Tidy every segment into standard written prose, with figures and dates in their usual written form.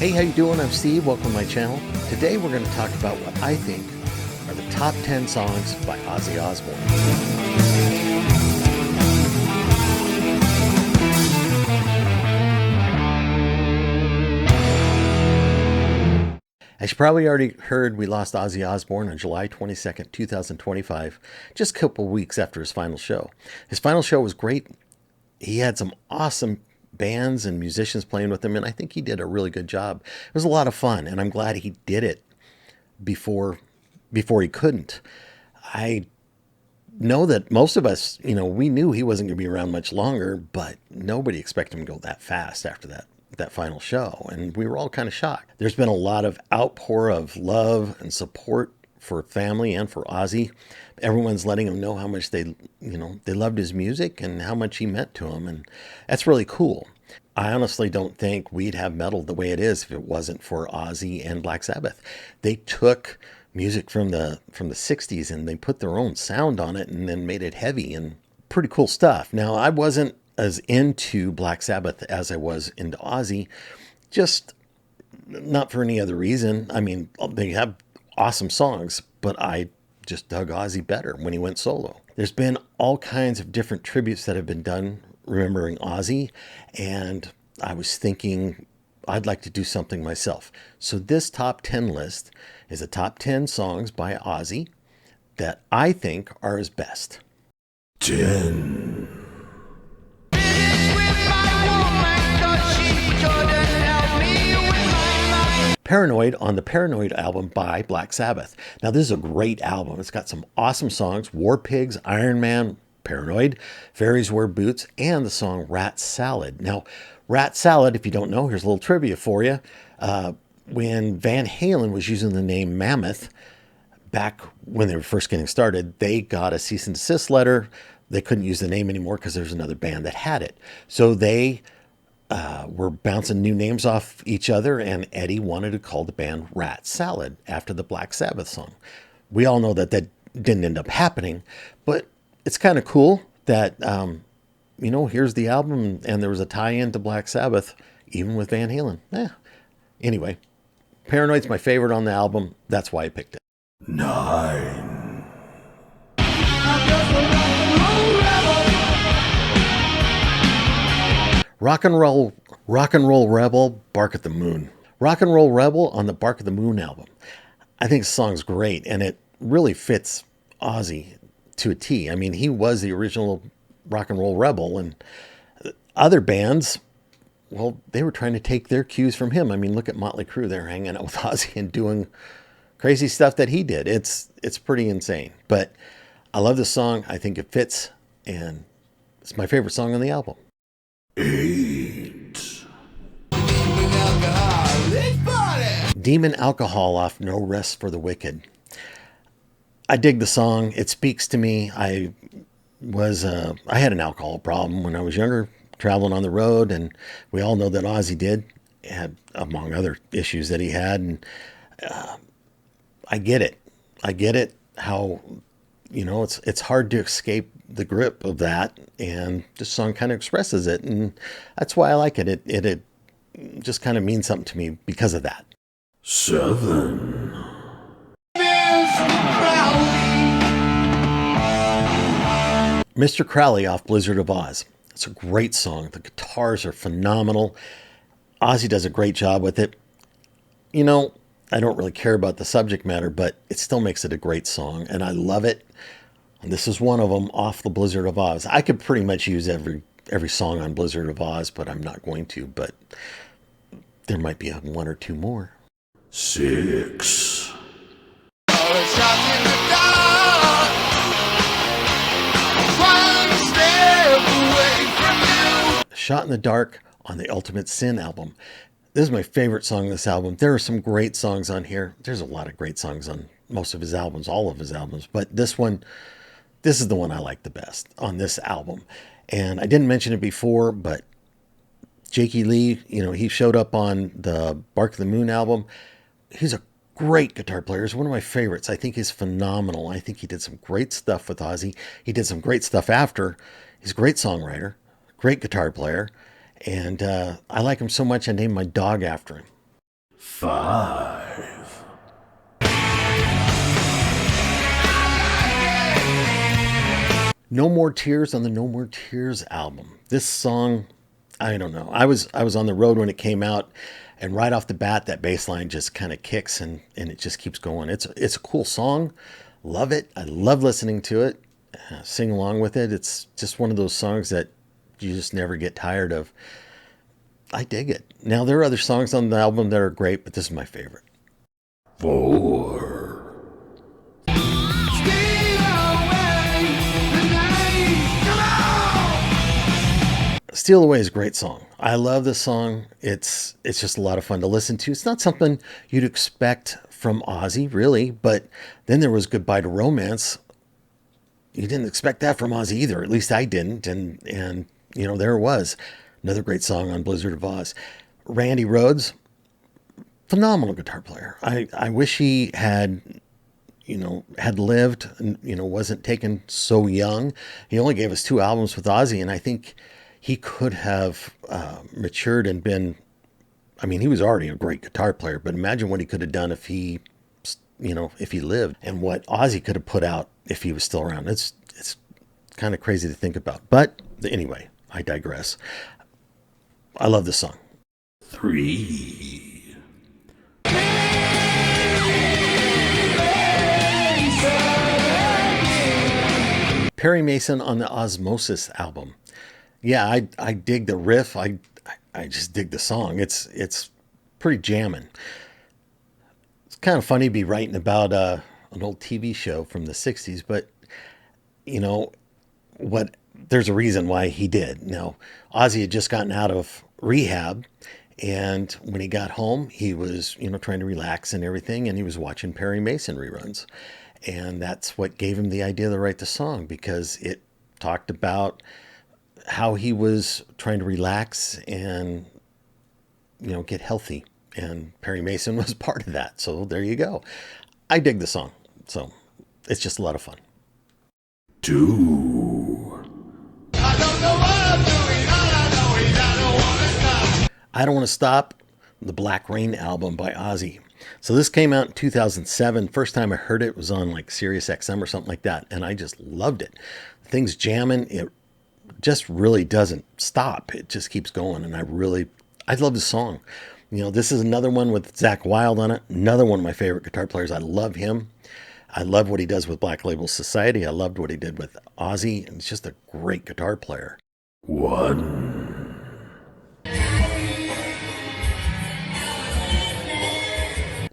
Hey, how you doing? I'm Steve. Welcome to my channel. Today we're going to talk about what I think are the top 10 songs by Ozzy Osbourne. As you probably already heard, we lost Ozzy Osbourne on July 22nd, 2025, just a couple weeks after his final show. His final show was great. He had some awesome bands and musicians playing with him, and I think he did a really good job. It was a lot of fun, and I'm glad he did it before he couldn't. I know that most of us, we knew he wasn't going to be around much longer, but nobody expected him to go that fast after that final show, and we were all kind of shocked. There's been a lot of outpour of love and support for family and for Ozzy. Everyone's letting him know how much they loved his music and how much he meant to him, and that's really cool. I honestly don't think we'd have metal the way it is if it wasn't for Ozzy and Black Sabbath. They took music from the 60s and they put their own sound on it and then made it heavy and pretty cool stuff. Now, I wasn't as into Black Sabbath as I was into Ozzy, just not for any other reason. I mean, they have awesome songs, but I just dug Ozzy better when he went solo. There's been all kinds of different tributes that have been done remembering Ozzy, and I was thinking I'd like to do something myself. So this top 10 list is the top 10 songs by Ozzy that I think are his best. 10. Paranoid on the Paranoid album by Black Sabbath. Now, this is a great album. It's got some awesome songs: War Pigs, Iron Man, Paranoid, Fairies Wear Boots, and the song Rat Salad. Now, Rat Salad, if you don't know, here's a little trivia for you. When Van Halen was using the name Mammoth, back when they were first getting started, they got a cease and desist letter. They couldn't use the name anymore because there's another band that had it. So they were bouncing new names off each other, and Eddie wanted to call the band Rat Salad after the Black Sabbath song. We all know that didn't end up happening, but it's kind of cool that, here's the album and there was a tie-in to Black Sabbath, even with Van Halen. Anyway, Paranoid's my favorite on the album. That's why I picked it. 9. Rock and Roll Rebel, Bark at the Moon. Rock and Roll Rebel on the Bark at the Moon album. I think the song's great, and it really fits Ozzy to a T. I mean, he was the original rock and roll rebel, and other bands, well, they were trying to take their cues from him. I mean, look at Motley Crue. They're hanging out with Ozzy and doing crazy stuff that he did. It's pretty insane, but I love the song. I think it fits, and it's my favorite song on the album. 8. Demon Alcohol off No Rest for the Wicked. I dig the song. It speaks to me. I had an alcohol problem when I was younger, traveling on the road, and we all know that Ozzy did, had among other issues that he had, and I get it. I get it. How it's hard to escape the grip of that, and this song kind of expresses it, and that's why I like it. It just kind of means something to me because of that. 7. Mr. Crowley off Blizzard of Oz. It's a great song. The guitars are phenomenal. Ozzy does a great job with it. I don't really care about the subject matter, but it still makes it a great song, and I love it. And this is one of them off the Blizzard of Oz. I could pretty much use every song on Blizzard of Oz, but I'm not going to. But there might be one or two more. 6. Shot in the Dark on the Ultimate Sin album. This is my favorite song on this album. There are some great songs on here. There's a lot of great songs on most of his albums, all of his albums. But this is the one I like the best on this album. And I didn't mention it before, but Jakey Lee, he showed up on the Bark of the Moon album. He's a great guitar player. He's one of my favorites. I think he's phenomenal. I think he did some great stuff with Ozzy. He did some great stuff after. He's a great songwriter, great guitar player. And I like him so much I named my dog after him. 5. No More Tears on the No More Tears album. This song, I don't know. I was on the road when it came out, and right off the bat, that bass line just kind of kicks and it just keeps going. It's a cool song. Love it. I love listening to it. Sing along with it. It's just one of those songs that you just never get tired of. I dig it. Now, there are other songs on the album that are great, but this is my favorite. 4. Steal Away is a great song. I love this song. It's just a lot of fun to listen to. It's not something you'd expect from Ozzy, really, but then there was Goodbye to Romance. You didn't expect that from Ozzy either. At least I didn't. And you know, there it was. Another great song on Blizzard of Oz. Randy Rhoads, phenomenal guitar player. I wish he had, had lived and, wasn't taken so young. He only gave us 2 albums with Ozzy, and I think he could have matured and been, I mean, he was already a great guitar player, but imagine what he could have done if he, if he lived, and what Ozzy could have put out if he was still around. It's kind of crazy to think about. But anyway, I digress. I love this song. 3. Perry Mason on the Osmosis album. Yeah, I dig the riff. I just dig the song. It's pretty jamming. It's kind of funny to be writing about an old TV show from the 60s, but there's a reason why he did. Now, Ozzy had just gotten out of rehab, and when he got home, he was, trying to relax and everything, and he was watching Perry Mason reruns. And that's what gave him the idea to write the song, because it talked about how he was trying to relax and, get healthy. And Perry Mason was part of that. So there you go. I dig the song. So it's just a lot of fun. 2. I don't know what I'm doing. All I know is I don't want to stop. I Don't Want to Stop, the Black Rain album by Ozzy. So this came out in 2007. First time I heard it was on like Sirius XM or something like that. And I just loved it. Things jamming. It just really doesn't stop. It just keeps going. And I love the song. This is another one with Zakk Wylde on it. Another one of my favorite guitar players. I love him. I love what he does with Black Label Society. I loved what he did with Ozzy. And it's just a great guitar player. 1.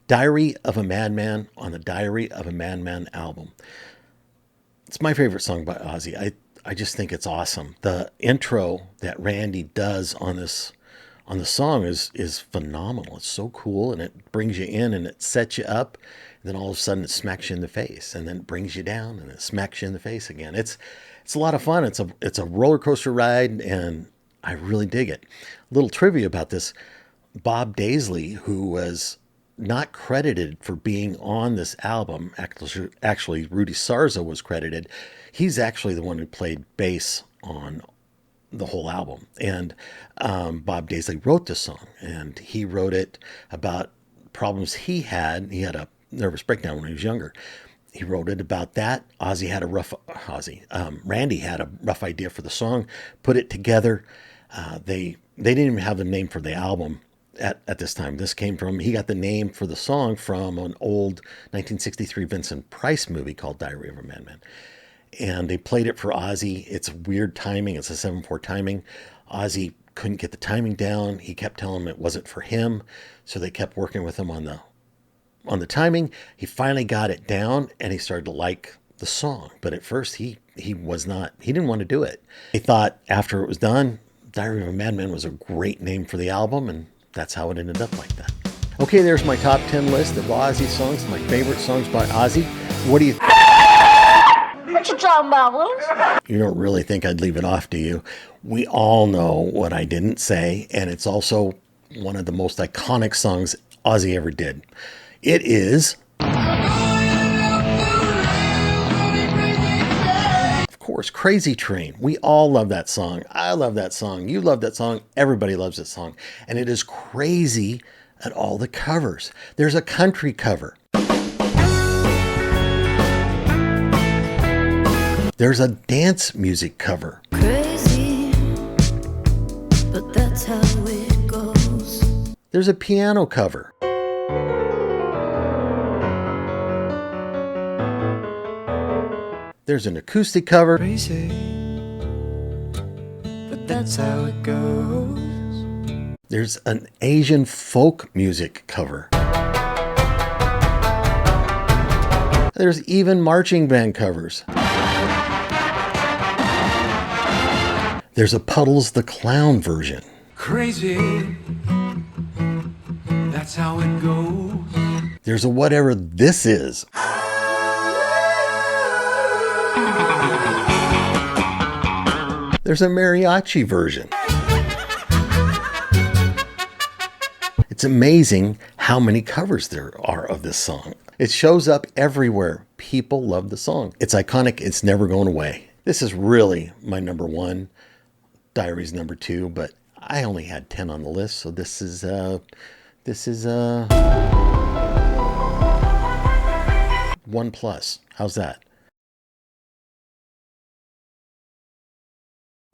Diary of a Madman on the Diary of a Madman album. It's my favorite song by Ozzy. I just think it's awesome. The intro that Randy does on the song is phenomenal. It's so cool, and it brings you in and it sets you up. And then all of a sudden it smacks you in the face, and then it brings you down and it smacks you in the face again. It's a lot of fun. It's a roller coaster ride, and I really dig it. A little trivia about this: Bob Daisley, who was not credited for being on this album. Actually, Rudy Sarzo was credited. He's actually the one who played bass on the whole album. And Bob Daisley wrote this song, and he wrote it about problems he had. He had a nervous breakdown when he was younger. He wrote it about that. Randy had a rough idea for the song, put it together. They didn't even have the name for the album at this time. He got the name for the song from an old 1963 Vincent Price movie called Diary of a Madman. And they played it for Ozzy. It's weird timing. It's a 7/4 timing. Ozzy couldn't get the timing down. He kept telling them it wasn't for him. So they kept working with him on the timing. He finally got it down, and he started to like the song. But at first he didn't want to do it. He thought after it was done, Diary of a Madman was a great name for the album, and that's how it ended up like that. Okay, there's my top 10 list of Ozzy songs, my favorite songs by Ozzy. What do you think? What you talking about, Willis? You don't really think I'd leave it off, do you? We all know what I didn't say, and it's also one of the most iconic songs Ozzy ever did. It is, of course, Crazy Train. We all love that song. I love that song. You love that song. Everybody loves that song. And it is crazy at all the covers. There's a country cover. There's a dance music cover. Crazy, but that's how it goes. There's a piano cover. There's an acoustic cover. Crazy, but that's how it goes. There's an Asian folk music cover. There's even marching band covers. There's a Puddles the Clown version. Crazy, that's how it goes. There's a Whatever This Is. There's a mariachi version. It's amazing how many covers there are of this song. It shows up everywhere. People love the song. It's iconic. It's never going away. This is really my number one. Diary's number two, but I only had 10 on the list, so this is 1+. How's that?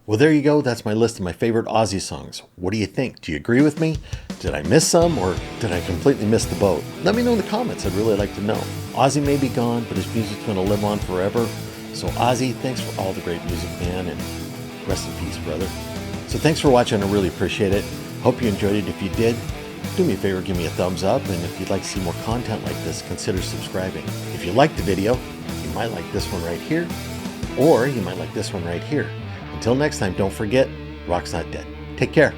Well, there you go. That's my list of my favorite Ozzy songs. What do you think? Do you agree with me? Did I miss some, or did I completely miss the boat? Let me know in the comments. I'd really like to know. Ozzy may be gone, but his music's going to live on forever. So Ozzy, thanks for all the great music, man, and rest in peace, brother. So thanks for watching. I really appreciate it. Hope you enjoyed it. If you did, do me a favor, give me a thumbs up. And if you'd like to see more content like this, consider subscribing. If you liked the video, you might like this one right here, or you might like this one right here. Until next time, don't forget, rock's not dead. Take care.